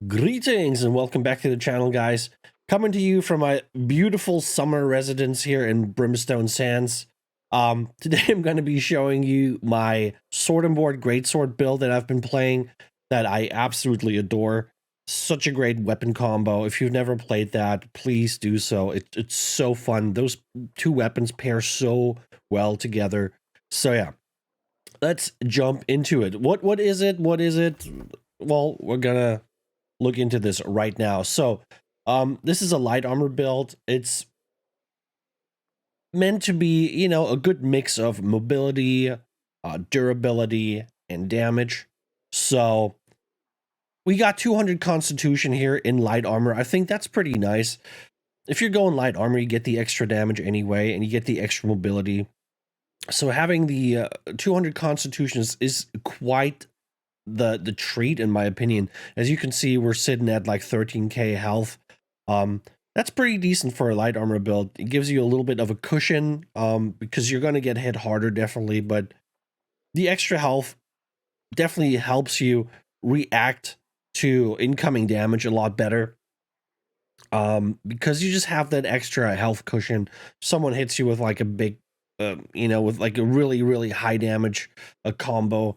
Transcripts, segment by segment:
Greetings and welcome back to the channel, guys. Coming to you from my beautiful summer residence here in Brimstone Sands. Today I'm going to be showing you my sword and board greatsword build that I've been playing that I absolutely adore. Such a great weapon combo. If you've never played that, please do so. It's so fun. Those two weapons pair so well together. So yeah, let's jump into it. What is it? What is it? Well, we're gonna look into this right now. So, this is a light armor build. It's meant to be, a good mix of mobility, durability, and damage. So, we got 200 constitution here in light armor. I think that's pretty nice. If you're going light armor, you get the extra damage anyway, and you get the extra mobility. So having the 200 constitution is quite the treat, in my opinion. As you can see, we're sitting at like 13k health. That's pretty decent for a light armor build. It gives you a little bit of a cushion, because you're going to get hit harder, definitely, but the extra health definitely helps you react to incoming damage a lot better, because you just have that extra health cushion. Someone hits you with like a big with like a really high damage a combo,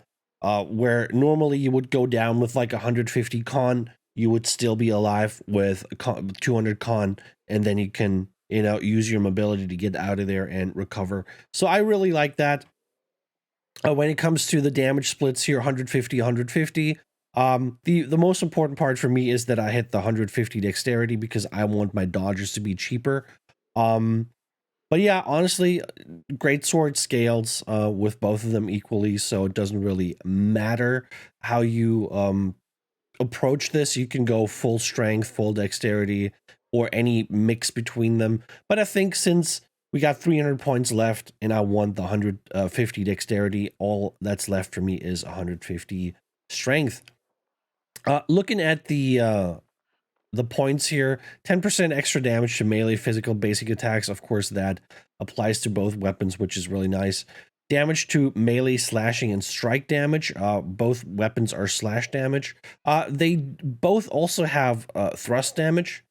where normally you would go down with like 150 con, you would still be alive with 200 con, and then you can use your mobility to get out of there and recover. So I really like that. When it comes to the damage splits here, 150 150, the most important part for me is that I hit the 150 dexterity because I want my dodges to be cheaper. But yeah, honestly, Greatsword scales with both of them equally, so it doesn't really matter how you approach this. You can go full strength, full dexterity, or any mix between them. But I think since we got 300 points left and I want the 150 dexterity, all that's left for me is 150 strength. Looking at the points here, 10% extra damage to melee physical basic attacks. Of course, that applies to both weapons, which is really nice. Damage to melee slashing and strike damage. Both weapons are slash damage. They both also have thrust damage.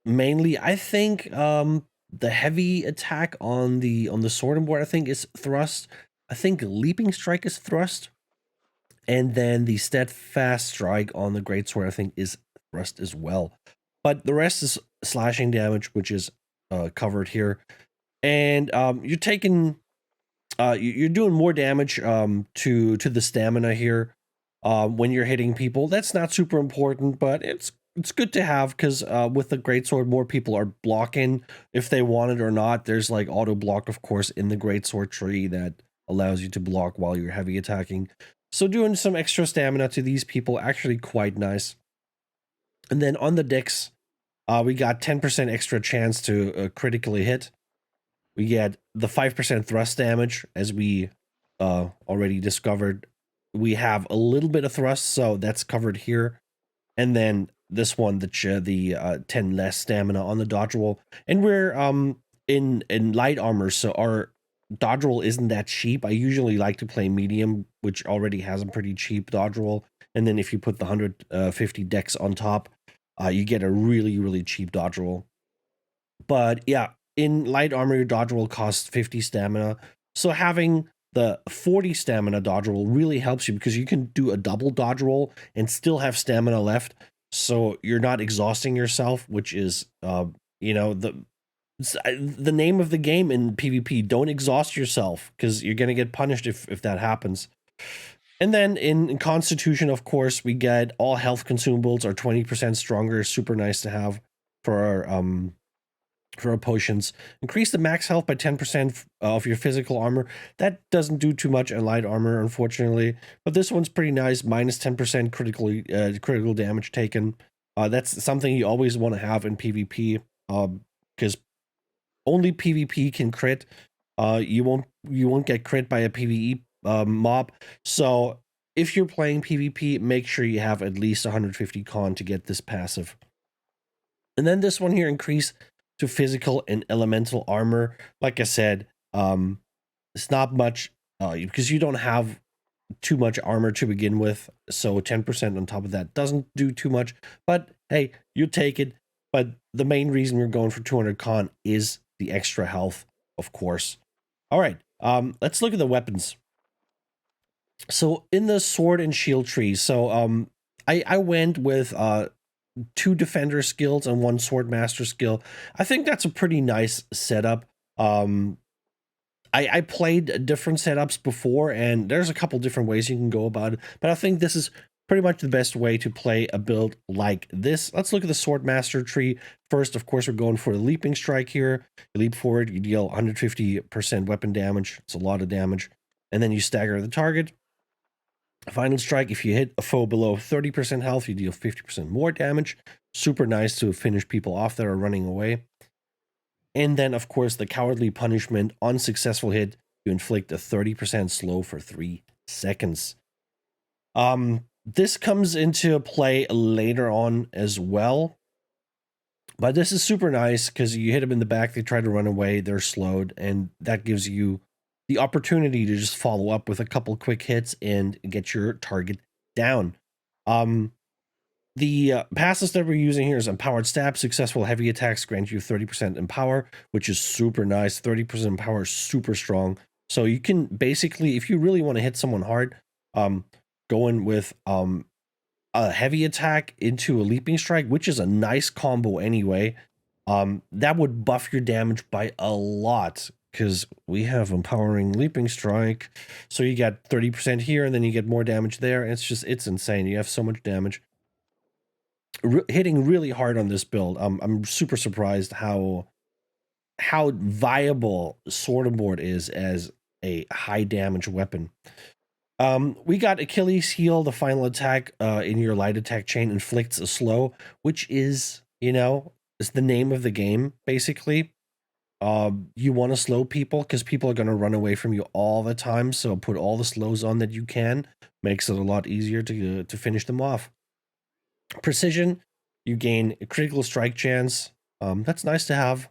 Mainly, I think the heavy attack on the sword and board, I think, is thrust. I think leaping strike is thrust. And then the steadfast strike on the greatsword, I think, is thrust as well. But the rest is slashing damage, which is covered here. And you're taking, you're doing more damage to the stamina here when you're hitting people. That's not super important, but it's good to have, because with the greatsword, more people are blocking if they want it or not. There's like auto block, of course, in the greatsword tree that allows you to block while you're heavy attacking. So doing some extra stamina to these people, actually quite nice. And then on the dex, we got 10% extra chance to critically hit. We get the 5% thrust damage, as we already discovered. We have a little bit of thrust, so that's covered here. And then this one, the 10 less stamina on the dodge roll. And we're in light armor, so our dodge roll isn't that cheap. I usually like to play medium, which already has a pretty cheap dodge roll. And then if you put the 150 dex on top, you get a really cheap dodge roll. But yeah, in light armor, your dodge roll costs 50 stamina. So having the 40 stamina dodge roll really helps you, because you can do a double dodge roll and still have stamina left. So you're not exhausting yourself, which is, the name of the game in PvP. Don't exhaust yourself, because you're going to get punished if that happens. And then in Constitution, of course, we get all health consumables are 20% stronger. Super nice to have for our potions. Increase the max health by 10% of your physical armor. That doesn't do too much in light armor, unfortunately, but this one's pretty nice. Minus 10% critical damage taken. That's something you always want to have in PvP, because only PvP can crit. You won't get crit by a PvE mob. So if you're playing PvP, make sure you have at least 150 con to get this passive. And then this one here, increase to physical and elemental armor. Like I said, it's not much, because you don't have too much armor to begin with, so 10% on top of that doesn't do too much. But hey, you take it. But the main reason we're going for 200 con is the extra health, of course. All right, let's look at the weapons. So in the sword and shield tree, so I went with 2 defender skills and 1 sword master skill. I think that's a pretty nice setup. Um, I played different setups before, and there's a couple different ways you can go about it, but I think this is pretty much the best way to play a build like this. Let's look at the sword master tree. First, of course, we're going for a leaping strike here. You leap forward, you deal 150% weapon damage. It's a lot of damage. And then you stagger the target. Final strike, if you hit a foe below 30% health, you deal 50% more damage. Super nice to finish people off that are running away. And then, of course, the cowardly punishment on successful hit, you inflict a 30% slow for 3 seconds. This comes into play later on as well. But this is super nice because you hit them in the back, they try to run away, they're slowed, and that gives you the opportunity to just follow up with a couple quick hits and get your target down. The passives that we're using here is Empowered Stab. Successful heavy attacks grant you 30% empower, which is super nice. 30% empower is super strong. So you can basically, if you really want to hit someone hard, go in with a heavy attack into a leaping strike, which is a nice combo anyway. That would buff your damage by a lot because we have empowering leaping strike. So you get 30% here, and then you get more damage there. It's insane. You have so much damage. Hitting really hard on this build. I'm super surprised how viable Sword and Board is as a high damage weapon. We got Achilles heel. The final attack in your light attack chain inflicts a slow, which is, is the name of the game, basically. You want to slow people because people are going to run away from you all the time. So put all the slows on that you can. Makes it a lot easier to finish them off. Precision, you gain a critical strike chance. That's nice to have.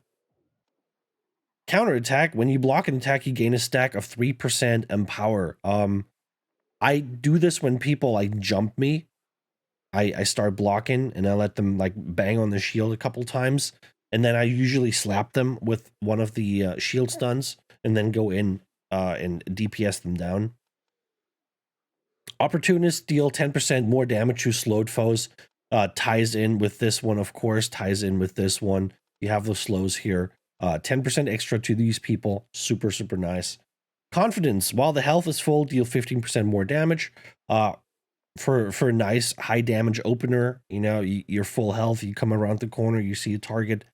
Counterattack, when you block an attack, you gain a stack of 3% empower. I do this when people like jump me. I start blocking and I let them like bang on the shield a couple times, and then I usually slap them with one of the shield stuns and then go in and DPS them down. Opportunists deal 10% more damage to slowed foes. Ties in with this one, of course, ties in with this one. You have those slows here. 10% extra to these people. Super, super nice. Confidence, while the health is full, deal 15% more damage. For a nice high damage opener, you're full health, you come around the corner, you see a target,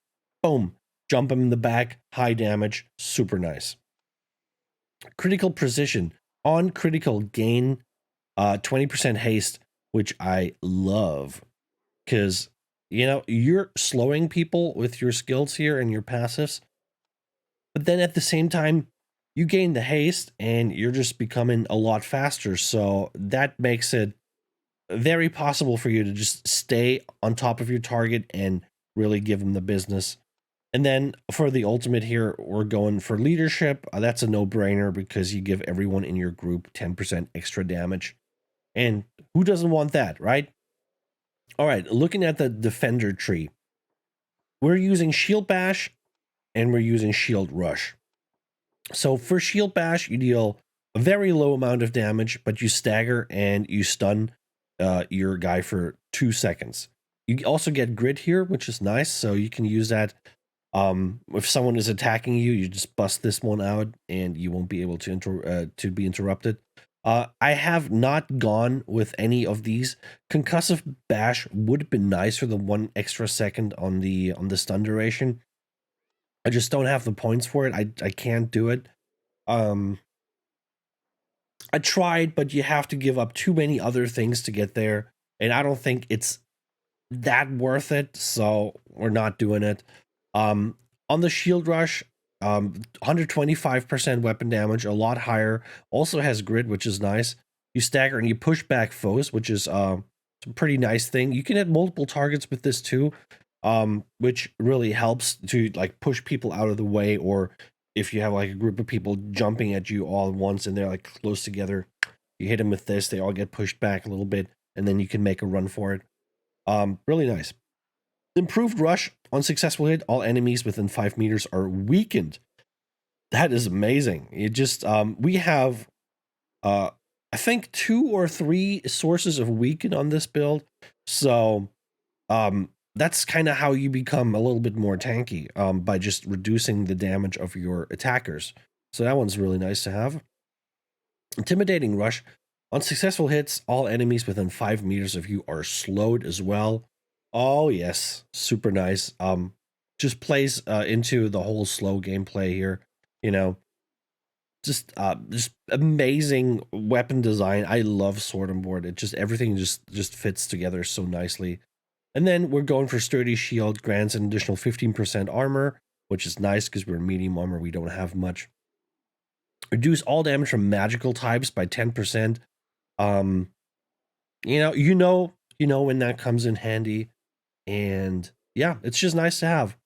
boom, jump him in the back, high damage, super nice. Critical precision, on critical gain 20% haste, which I love because you're slowing people with your skills here and your passives, but then at the same time you gain the haste and you're just becoming a lot faster, so that makes it very possible for you to just stay on top of your target and really give them the business. And then for the ultimate here, we're going for leadership. That's a no-brainer because you give everyone in your group 10% extra damage. And who doesn't want that, right? All right, looking at the defender tree, we're using shield bash and we're using shield rush. So for shield bash, you deal a very low amount of damage, but you stagger and you stun your guy for 2 seconds. You also get grit here, which is nice. So you can use that. If someone is attacking you, you just bust this one out and you won't be able to be interrupted. I have not gone with any of these. Concussive bash would have been nice for the 1 extra second on the stun duration. I just don't have the points for it. I can't do it. I tried, but you have to give up too many other things to get there, and I don't think it's that worth it, so we're not doing it. On the shield rush, 125% weapon damage, a lot higher. Also has grid, which is nice. You stagger and you push back foes, which is a pretty nice thing. You can hit multiple targets with this too, which really helps to like push people out of the way, or if you have like a group of people jumping at you all at once and they're like close together, You hit them with this, they all get pushed back a little bit, and then you can make a run for it. Really nice. Improved rush. On successful hit, all enemies within 5 meters are weakened. That is amazing. It just we have I think 2 or 3 sources of weaken on this build. So that's kind of how you become a little bit more tanky, by just reducing the damage of your attackers. So that one's really nice to have. Intimidating rush. On successful hits, all enemies within 5 meters of you are slowed as well. Oh yes, super nice. Just plays into the whole slow gameplay here. You know, just amazing weapon design. I love Sword and Board. It just everything just fits together so nicely. And then we're going for sturdy shield, grants an additional 15% armor, which is nice because we're medium armor. We don't have much. Reduce all damage from magical types by 10%. Um, you know when that comes in handy. And yeah, it's just nice to have.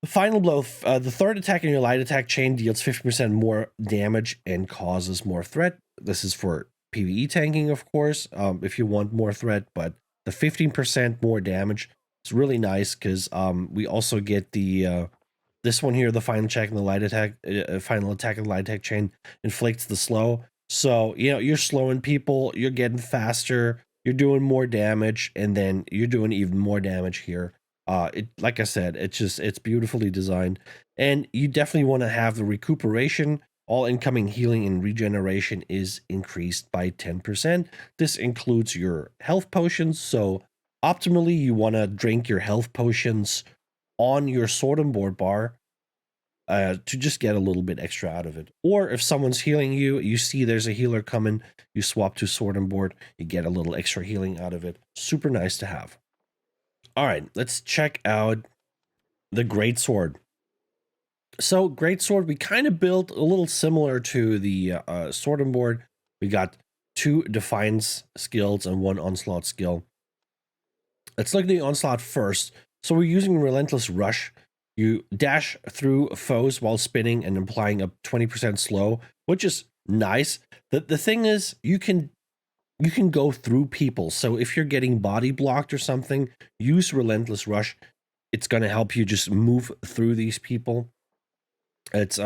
The final blow, the third attack in your light attack chain deals 50% more damage and causes more threat. This is for PvE tanking, of course, if you want more threat, but the 15% more damage is really nice because we also get the this one here, the final attack in the light attack, final attack in the light attack chain inflicts the slow. So, you know, you're slowing people, you're getting faster, you're doing more damage, and then you're doing even more damage here. It, like I said, it's beautifully designed, and you definitely want to have the recuperation. All incoming healing and regeneration is increased by 10%. This includes your health potions. So optimally, you want to drink your health potions on your sword and board bar to just get a little bit extra out of it. Or if someone's healing you, you see there's a healer coming, you swap to sword and board, you get a little extra healing out of it. Super nice to have. All right, let's check out the Greatsword. So Greatsword, we kind of built a little similar to the sword and board. We got 2 Defiance skills and 1 Onslaught skill. Let's look at the Onslaught first. So we're using Relentless Rush. You dash through foes while spinning and applying a 20% slow, which is nice. The thing is, you can go through people. So if you're getting body blocked or something, use Relentless Rush. It's going to help you just move through these people. It's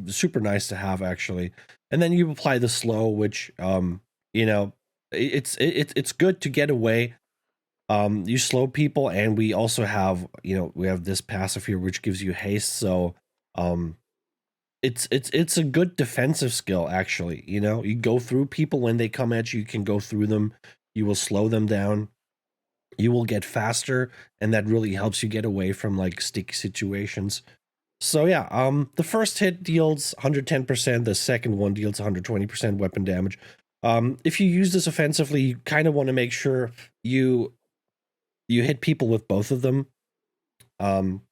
super nice to have, actually. And then you apply the slow, which you know, it's good to get away. You slow people, and we also have, you know, we have this passive here which gives you haste. So it's a good defensive skill, actually. You know, you go through people when they come at you, you can go through them, you will slow them down, you will get faster, and that really helps you get away from like sticky situations. So yeah, the first hit deals 110%, the second one deals 120% weapon damage. If you use this offensively, you kind of want to make sure you hit people with both of them.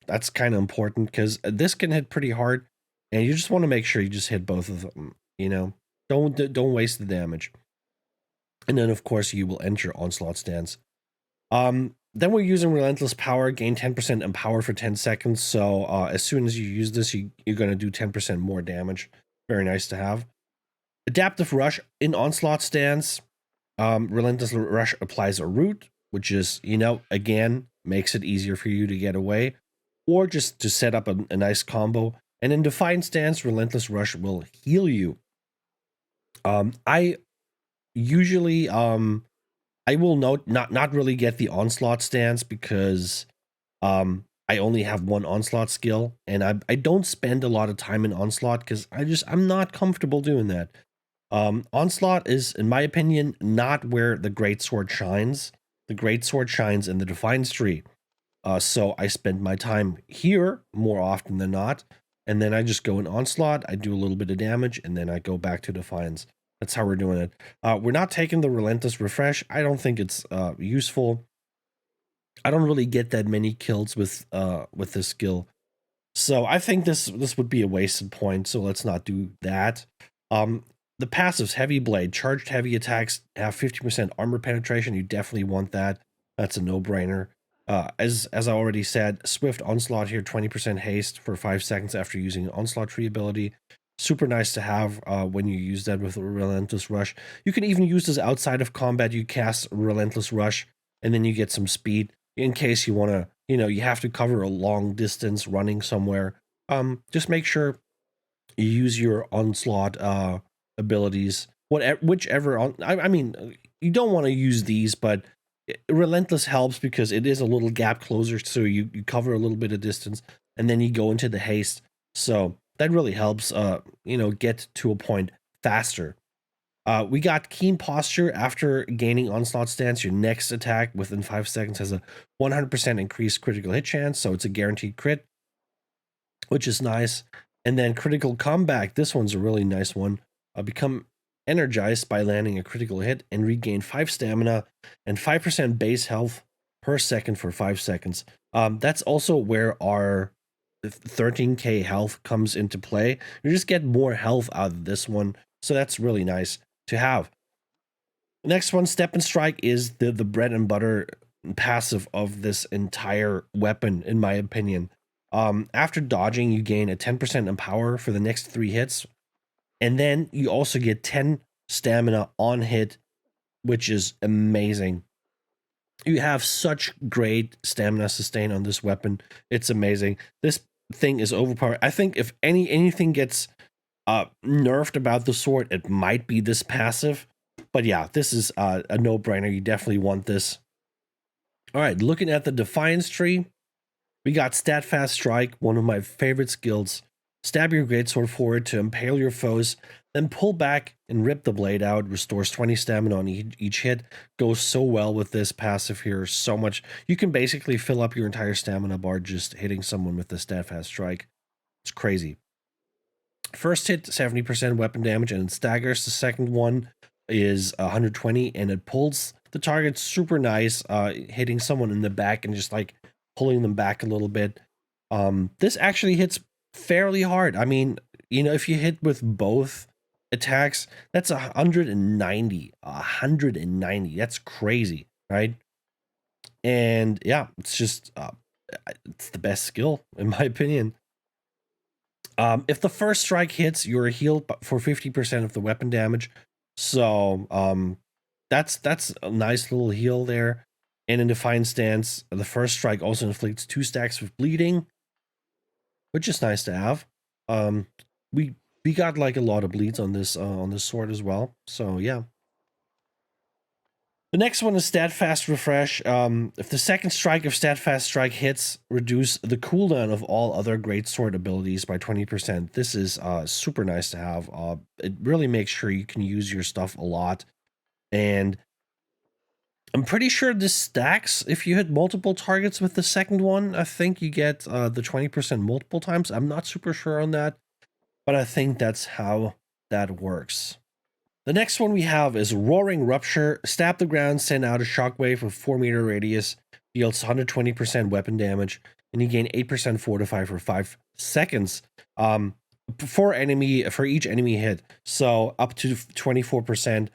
That's kind of important because this can hit pretty hard, and you just want to make sure you just hit both of them. You know, don't waste the damage. And then of course you will enter onslaught stance. Then we're using Relentless Power, gain 10% empower for 10 seconds. So as soon as you use this, you're going to do 10% more damage. Very nice to have. Adaptive Rush in Onslaught stance. Relentless Rush applies a root, which is, you know, again, makes it easier for you to get away, or just to set up a nice combo. And in Defiant stance, Relentless Rush will heal you. I usually I will not really get the onslaught stance because I only have 1 onslaught skill, and I don't spend a lot of time in onslaught because I'm not comfortable doing that. Onslaught is, in my opinion, not where the Greatsword shines. The Greatsword shines in the Defiance tree. So I spend my time here more often than not, and then I just go in Onslaught, I do a little bit of damage, and then I go back to Defiance. That's how we're doing it. We're not taking the Relentless Refresh. I don't think it's useful. I don't really get that many kills with this skill. So I think this would be a wasted point, so let's not do that. The passives, Heavy Blade, charged heavy attacks have 50% armor penetration. You definitely want that. That's a no-brainer. As I already said, Swift Onslaught here, 20% haste for 5 seconds after using an Onslaught tree ability. Super nice to have when you use that with a Relentless Rush. You can even use this outside of combat. You cast Relentless Rush, and then you get some speed in case you want to, you have to cover a long distance running somewhere. Just make sure you use your onslaught abilities, whatever, whichever. I mean, you don't want to use these, but Relentless helps because it is a little gap closer, so you cover a little bit of distance, and then you go into the haste. So that really helps, get to a point faster. We got Keen Posture after gaining Onslaught Stance. Your next attack within 5 seconds has a 100% increased critical hit chance, so it's a guaranteed crit, which is nice. And then Critical Comeback. This one's a really nice one. Become energized by landing a critical hit and regain 5 stamina and 5% base health per second for 5 seconds. That's also where our 13k health comes into play. You just get more health out of this one, so that's really nice to have. The next one, Step and Strike, is the bread and butter passive of this entire weapon, in my opinion. After dodging, you gain a 10% in power for the next 3 hits, and then you also get 10 stamina on hit, which is amazing. You have such great stamina sustain on this weapon. It's amazing. This thing is overpowered. I think if anything gets nerfed about the sword, it might be this passive. But yeah, this is a no-brainer. You definitely want this. All right, looking at the Defiance tree, we got Stat Fast Strike, one of my favorite skills. Stab your greatsword forward to impale your foes, then pull back and rip the blade out. Restores 20 stamina on each hit. Goes so well with this passive here. So much. You can basically fill up your entire stamina bar just hitting someone with the Stat Fast Strike. It's crazy. First hit, 70% weapon damage, and it staggers. The second one is 120, and it pulls the target super nice, hitting someone in the back and just like pulling them back a little bit. This actually hits fairly hard. I mean, if you hit with both attacks, that's 190. 190. That's crazy, right? And yeah, it's just it's the best skill in my opinion. If the first strike hits, you're healed for 50% of the weapon damage. So that's a nice little heal there. And in Defiant Stance, the first strike also inflicts 2 stacks of bleeding, which is nice to have. We got like a lot of bleeds on this sword as well. So yeah. The next one is Steadfast Refresh. If the second strike of Steadfast Strike hits, reduce the cooldown of all other Greatsword abilities by 20%. This is super nice to have. It really makes sure you can use your stuff a lot. And I'm pretty sure this stacks if you hit multiple targets with the second one. I think you get the 20% multiple times. I'm not super sure on that, but I think that's how that works. The next one we have is Roaring Rupture. Stab the ground, send out a shockwave of 4-meter radius, deals 120% weapon damage, and you gain 8% fortify for 5 seconds for each enemy hit. So up to 24%.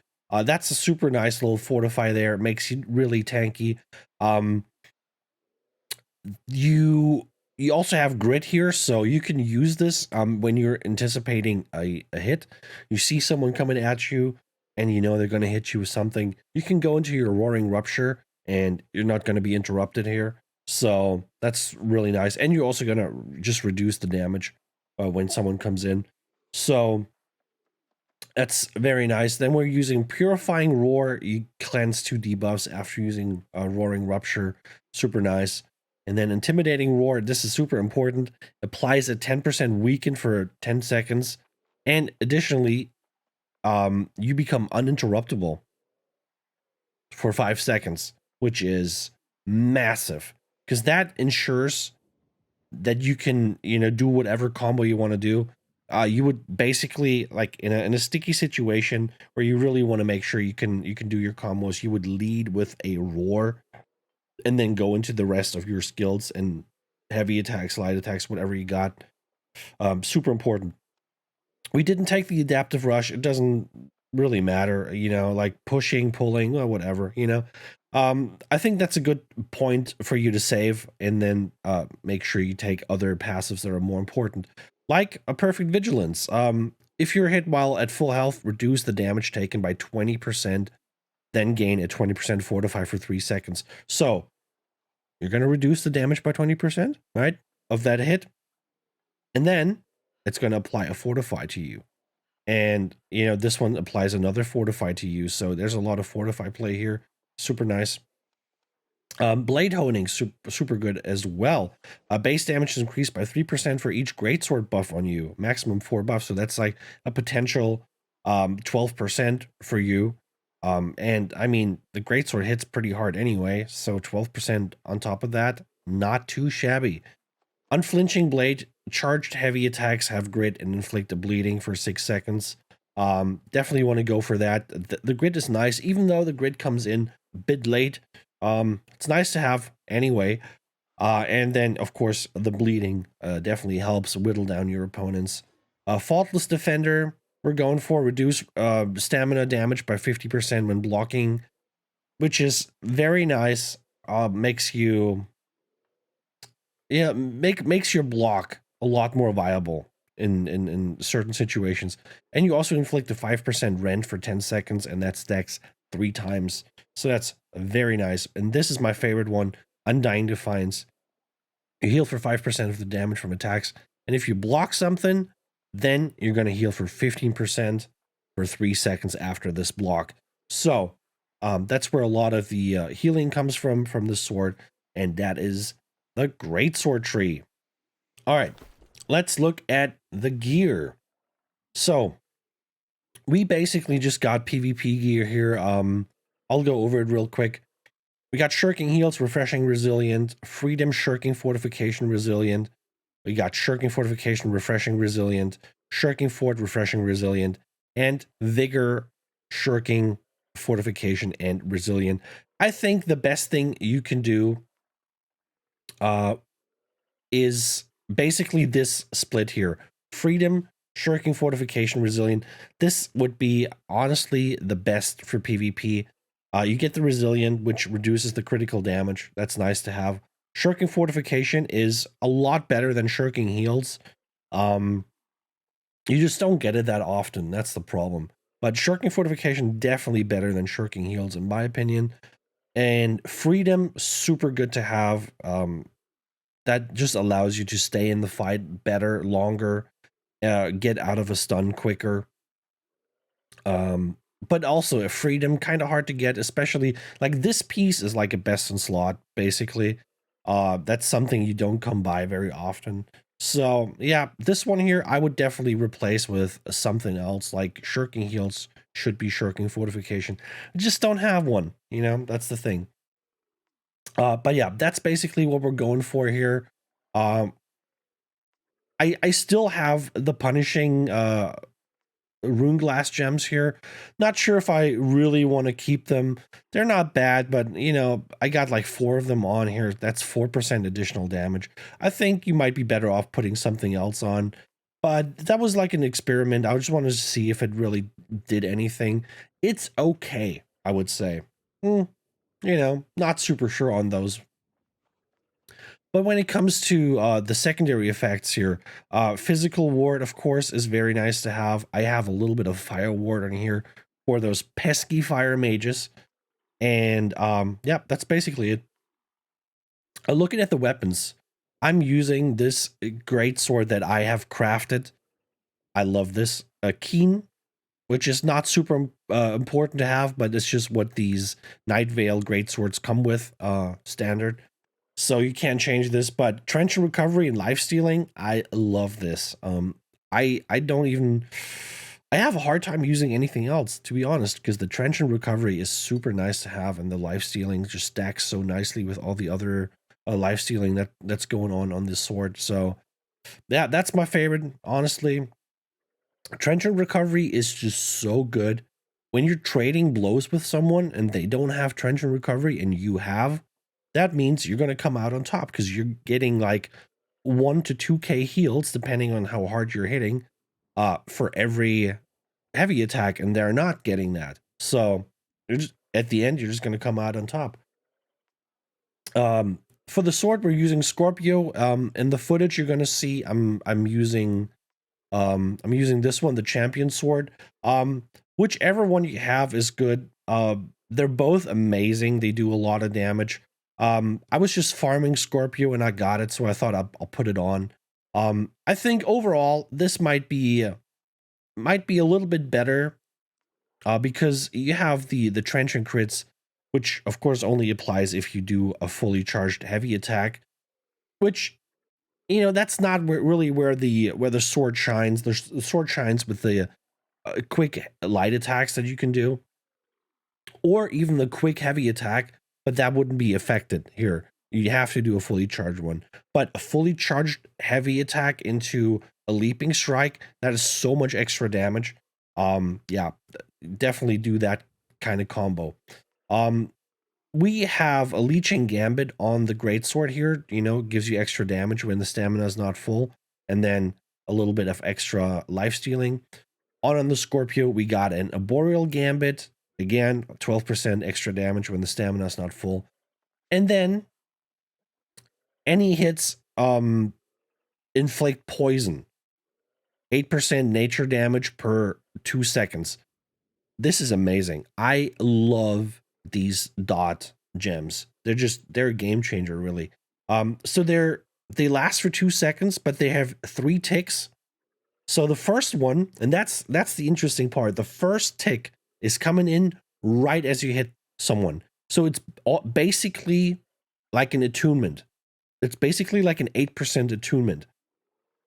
That's a super nice little fortify there. It makes you really tanky. You also have grit here, so you can use this when you're anticipating a hit. You see someone coming at you, and you know they're going to hit you with something. You can go into your Roaring Rupture, and you're not going to be interrupted here. So that's really nice. And you're also going to just reduce the damage when someone comes in. So that's very nice. Then we're using Purifying Roar. You cleanse 2 debuffs after using Roaring Rupture. Super nice. And then Intimidating Roar, this is super important. Applies a 10% weaken for 10 seconds. And additionally, you become uninterruptible for 5 seconds, which is massive. Because that ensures that you can, do whatever combo you want to do. You would basically, like in a sticky situation where you really want to make sure you can do your combos, you would lead with a roar and then go into the rest of your skills and heavy attacks, light attacks, whatever you got. Super important. We didn't take the adaptive rush. It doesn't really matter, like pushing, pulling, or whatever, I think that's a good point for you to save and then make sure you take other passives that are more important, like a Perfect Vigilance. if you're hit while at full health, reduce the damage taken by 20%, then gain a 20% fortify for 3 seconds. So you're going to reduce the damage by 20%, right, of that hit. And then it's going to apply a fortify to you. And, you know, this one applies another fortify to you. So there's a lot of fortify play here. Super nice. Blade honing, super good as well. Base damage is increased by 3% for each greatsword buff on you. Maximum 4 buffs. So that's like a potential 12% for you. And I mean, the greatsword hits pretty hard anyway. So 12% on top of that, not too shabby. Unflinching blade, charged heavy attacks have grit and inflict a bleeding for 6 seconds. Definitely want to go for that. The grit is nice, even though the grit comes in a bit late. It's nice to have anyway. And then, of course, the bleeding definitely helps whittle down your opponents. Faultless Defender, we're going for reduce stamina damage by 50% when blocking, which is very nice. Makes you makes your block a lot more viable in certain situations. And you also inflict a 5% rend for 10 seconds, and that stacks 3 times. So that's very nice. And this is my favorite one, Undying Defiance. You heal for 5% of the damage from attacks. And if you block something, then you're going to heal for 15% for 3 seconds after this block. So that's where a lot of the healing comes from the sword. And that is the Greatsword tree. All right, let's look at the gear. So we basically just got PvP gear here. I'll go over it real quick. We got Shirking Heals, Refreshing Resilient, Freedom Shirking Fortification Resilient. We got Shirking Fortification, Refreshing Resilient, Shirking Fort, Refreshing Resilient, and Vigor Shirking Fortification and Resilient. I think the best thing you can do is basically this split here. Freedom, Shirking Fortification, Resilient. This would be honestly the best for PvP. You get the Resilient, which reduces the critical damage. That's nice to have. Shirking Fortification is a lot better than Shirking Heals. You just don't get it that often. That's the problem. But Shirking Fortification, definitely better than Shirking Heals, in my opinion. And Freedom, super good to have. That just allows you to stay in the fight better, longer, get out of a stun quicker. But also a freedom, kind of hard to get, especially like this piece is like a best in slot, basically. That's something you don't come by very often. So yeah, this one here I would definitely replace with something else, like Shirking Heals should be Shirking Fortification. I just don't have one, you know, that's the thing. But yeah, that's basically what we're going for here. Um, I still have the punishing rune glass gems here. Not sure if I really want to keep them. They're not bad, but you know, I got like 4 of them on here. That's 4% additional damage. I think you might be better off putting something else on. But that was like an experiment. I just wanted to see if it really did anything. It's okay, I would say. You know, not super sure on those. But when it comes to the secondary effects here, physical ward, of course, is very nice to have. I have a little bit of fire ward on here for those pesky fire mages. And yeah, that's basically it. Looking at the weapons, I'm using this great sword that I have crafted. I love this. A Keen, which is not super important to have, but it's just what these Night Veil great swords come with, standard. So you can't change this, but trench and recovery and life stealing, I love this. I don't even, I have a hard time using anything else, to be honest, because the trench and recovery is super nice to have, and the life stealing just stacks so nicely with all the other life stealing that's going on this sword. So yeah, that's my favorite, honestly. Trench and recovery is just so good. When you're trading blows with someone and they don't have trench and recovery and you have, that means you're going to come out on top because you're getting like 1 to 2k heals depending on how hard you're hitting for every heavy attack, and they're not getting that. So at the end, you're just going to come out on top. For the sword, we're using Scorpio. In the footage, you're going to see I'm using I'm using this one, the champion sword. Whichever one you have is good. They're both amazing. They do a lot of damage. I was just farming Scorpio and I got it, so I thought I'll put it on. I think overall this might be a little bit better, because you have the trenchant crits, which of course only applies if you do a fully charged heavy attack, which, that's not really where the sword shines. The sword shines with the quick light attacks that you can do, or even the quick heavy attack, but that wouldn't be affected here. You have to do a fully charged one. But a fully charged heavy attack into a leaping strike, that is so much extra damage. Yeah, definitely do that kind of combo. Um, we have a leeching gambit on the greatsword here. Gives you extra damage when the stamina is not full, and then a little bit of extra life stealing. On the Scorpio, we got an arboreal gambit. Again, 12% extra damage when the stamina is not full. And then any hits inflict poison. 8% nature damage per 2 seconds. This is amazing. I love these dot gems. They're a game changer, really. So they last for 2 seconds, but they have 3 ticks. So the first one, and that's the interesting part. The first tick is coming in right as you hit someone. So it's basically like an attunement. It's basically like an 8% attunement.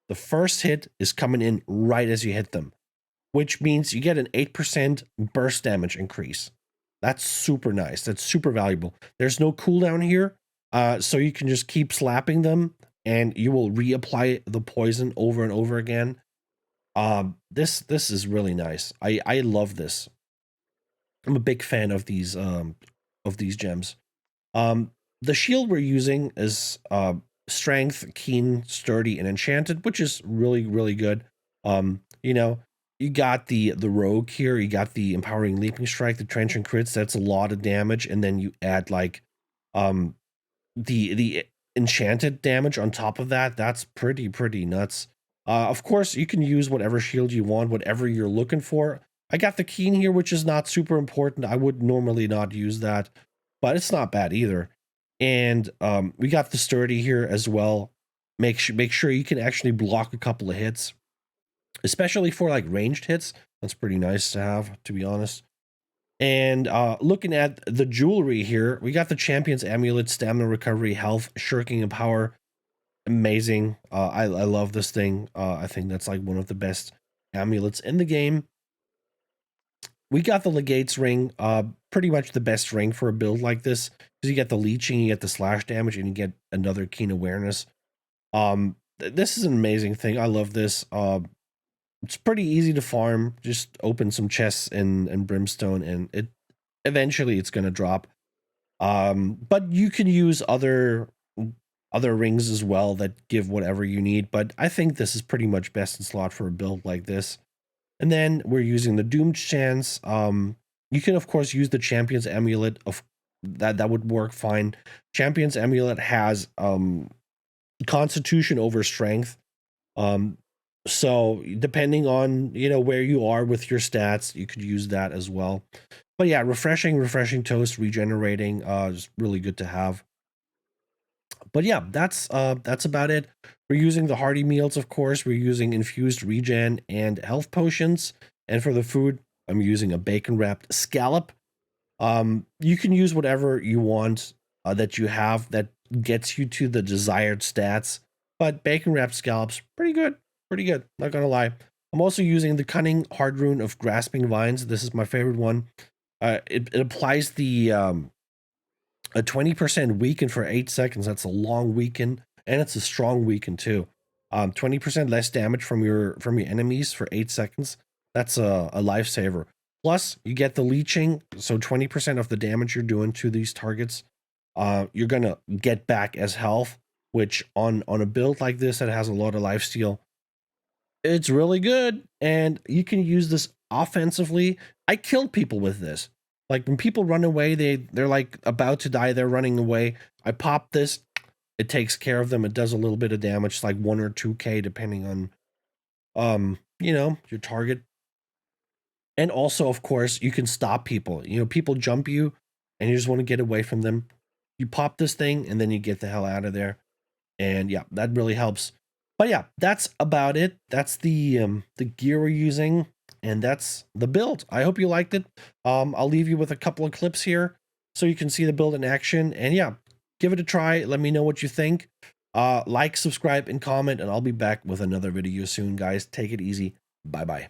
The first hit is coming in right as you hit them, which means you get an 8% burst damage increase. That's super nice. That's super valuable. There's no cooldown here, so you can just keep slapping them and you will reapply the poison over and over again. This is really nice. I love this. I'm a big fan of these gems. Um, the shield we're using is strength, keen, sturdy, and enchanted, which is really really good. You got the rogue here. You got the empowering leaping strike, the trenchant crits. That's a lot of damage, and then you add like um the enchanted damage on top of that. That's pretty nuts. Of course, you can use whatever shield you want, whatever you're looking for. I got the keen here, which is not super important. I would normally not use that, but it's not bad either. And we got the sturdy here as well. Make sure you can actually block a couple of hits, especially for like ranged hits. That's pretty nice to have, to be honest. And looking at the jewelry here, we got the champion's amulet, stamina recovery, health, shirking, and power. Amazing. I love this thing. I think that's like one of the best amulets in the game. We got the legate's ring, pretty much the best ring for a build like this, because you get the leeching, you get the slash damage, and you get another keen awareness. This is an amazing thing. I love this. It's pretty easy to farm. Just open some chests in Brimstone, and eventually it's gonna drop. But you can use other rings as well that give whatever you need. But I think this is pretty much best in slot for a build like this. And then we're using the Doomed Chance. You can of course use the Champion's Amulet of that would work fine. Champion's Amulet has Constitution over Strength. So depending on where you are with your stats, you could use that as well. But yeah, refreshing toast, regenerating, is really good to have. But yeah, that's about it. We're using the hearty meals, of course. We're using infused regen and health potions. And for the food, I'm using a bacon wrapped scallop. You can use whatever you want that you have that gets you to the desired stats. But bacon wrapped scallops, pretty good. Pretty good, not gonna lie. I'm also using the cunning hard rune of grasping vines. This is my favorite one. It applies the a 20% weaken for 8 seconds. That's a long weaken, and it's a strong weaken too. 20% less damage from your enemies for 8 seconds. That's a lifesaver. Plus, you get the leeching, so 20% of the damage you're doing to these targets, you're gonna get back as health. Which on a build like this that has a lot of lifesteal, it's really good, and you can use this offensively. I killed people with this. Like when people run away, they're like about to die, they're running away. I pop this, it takes care of them. It does a little bit of damage, like 1 or 2k depending on you know, your target. And also, of course, you can stop people. You know, people jump you and you just want to get away from them. You pop this thing and then you get the hell out of there. And yeah, that really helps. But yeah, that's about it. That's the gear we're using, and that's the build. I hope you liked it. I'll leave you with a couple of clips here so you can see the build in action. And yeah, give it a try. Let me know what you think. Like, subscribe, and comment, and I'll be back with another video soon, guys. Take it easy. Bye bye.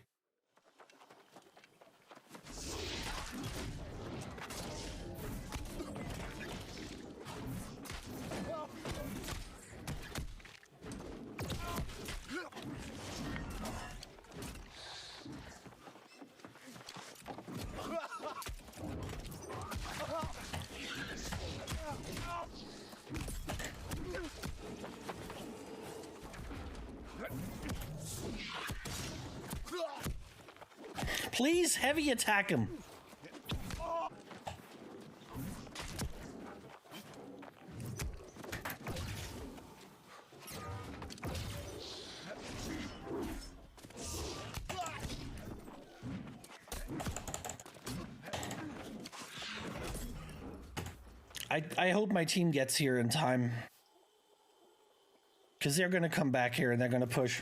Please heavy attack him. I hope my team gets here in time, because they're going to come back here and they're going to push.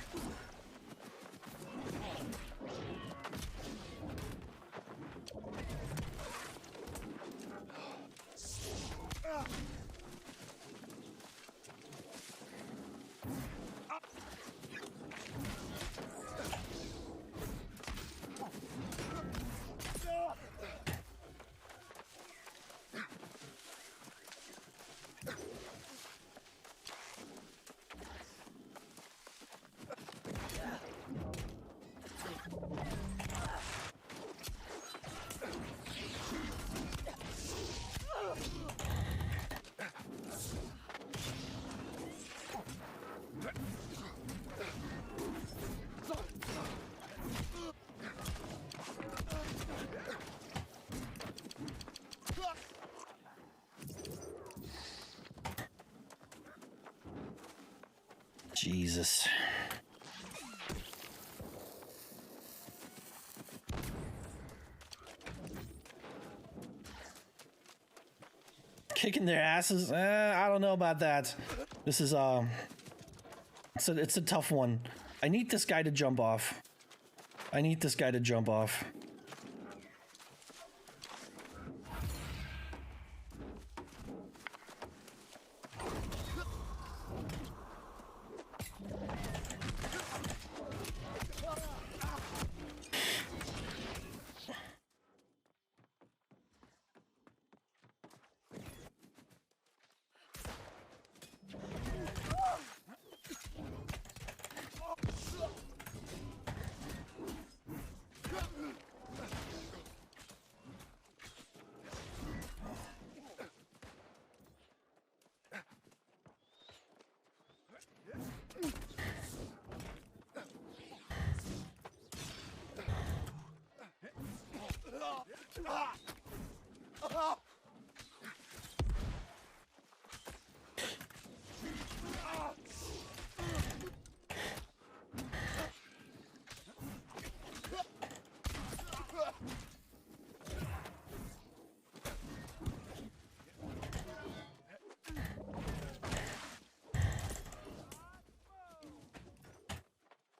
Jesus. Kicking their asses? I don't know about that. This is it's a tough one. I need this guy to jump off. I need this guy to jump off.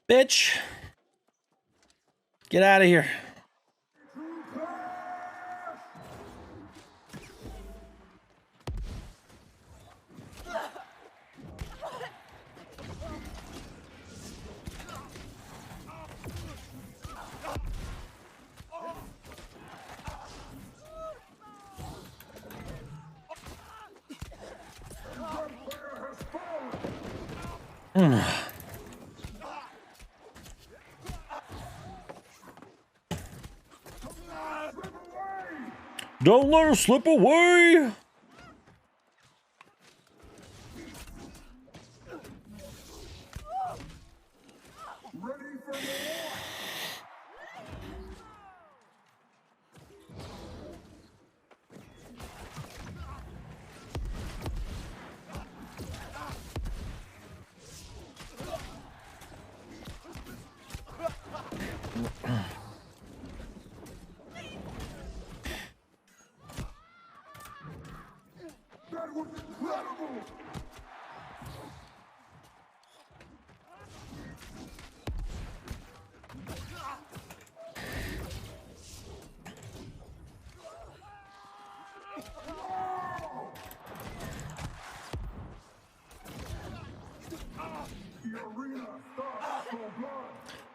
Bitch! Get out of here. Don't let her slip away!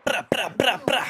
Bra, bra, bra, bra.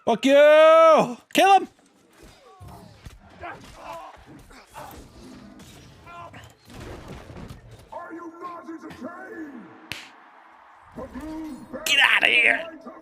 Fuck you! Kill him! Get out of here!